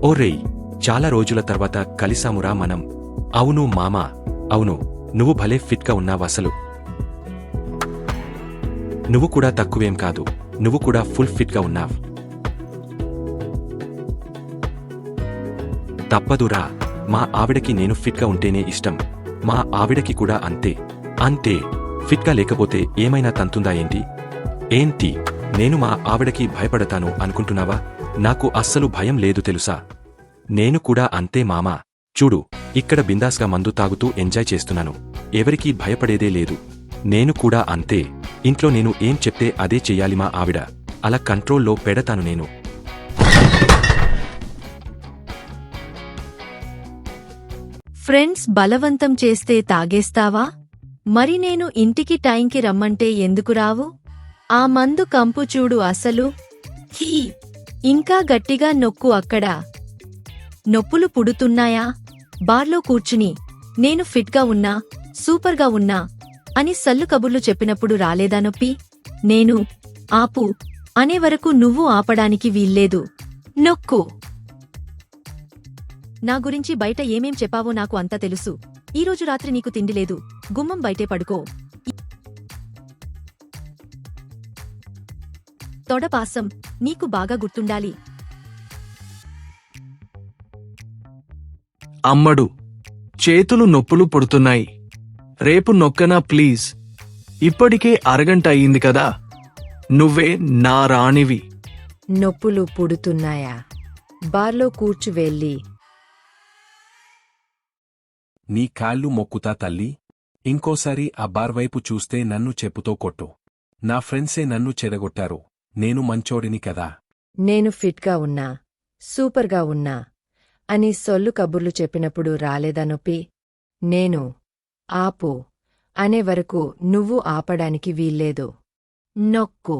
ఓరేయ్, చాలా రోజుల తర్వాత కలిసామురా మనం. అవును మామా, అవును. నువ్వు భలే ఫిట్గా ఉన్నావసలు. నువ్వు కూడా తక్కువేం కాదు. నువ్వు కూడా ఫుల్ ఫిట్గా ఉన్నావ్. తప్పదురా, మా ఆవిడకి నేను ఫిట్గా ఉంటేనే ఇష్టం. మా ఆవిడకి కూడా అంతే. అంతే, ఫిట్గా లేకపోతే ఏమైనా తంతుందా ఏంటి? ఏంటి, నేను మా ఆవిడకి భయపడతాను అనుకుంటున్నావా? నాకు అస్సలు భయం లేదు తెలుసా. నేను కూడా అంతే మామా. చూడు, ఇక్కడ బిందాస్గా మందు తాగుతూ ఎంజాయ్ చేస్తున్నాను. ఎవరికీ భయపడేదే లేదు. నేను కూడా అంతే. ఇంట్లో నేను ఏం చెప్తే అదే చెయ్యాలి. మా ఆవిడ అలా కంట్రోల్లో పెడతాను నేను. ఫ్రెండ్స్ బలవంతం చేస్తే తాగేస్తావా? మరి నేను ఇంటికి టైంకి రమ్మంటే ఎందుకు రావు? ఆ మందు కంపు చూడు అసలు. హీ, ఇంకా గట్టిగా నొక్కు అక్కడ. నొప్పులు పుడుతున్నాయా? బార్లో కూర్చుని నేను ఫిట్గా ఉన్నా, సూపర్గా ఉన్నా అని సల్లు కబుర్లు చెప్పినప్పుడు రాలేదా నొప్పి? నేను ఆపు అనే వరకు నువ్వు ఆపడానికి వీల్లేదు. నొక్కు. నా గురించి బయట ఏమేం చెప్పావో నాకు అంతా తెలుసు. ఈరోజు రాత్రి నీకు తిండి లేదు. గుమ్మం బయటే పడుకో. తొడపాసం నీకు బాగా గుర్తుండాలి. అమ్మడు, చేతులు నొప్పులు పుడుతున్నాయి. రేపు నొక్కనా ప్లీజ్? ఇప్పటికే అరగంట అయింది కదా. నువ్వే నా రాణివి. నొప్పులు పుడుతున్నాయా? బార్లో కూర్చు వెళ్ళి. నీ కాళ్ళు మొక్కుతా తల్లి. ఇంకోసారి ఆ బార్ వైపు చూస్తే నన్ను చెప్పుతో కొట్టు. నా ఫ్రెండ్సే నన్ను చెడగొట్టారు. నేను మంచోడిని కదా. నేను ఫిట్గా ఉన్నా, సూపర్గా ఉన్నా అని సొల్లు కబుర్లు చెప్పినప్పుడు రాలేదా నొప్పి? నేను ఆపు అనే వరకు నువ్వు ఆపడానికి వీల్లేదు. నొక్కు.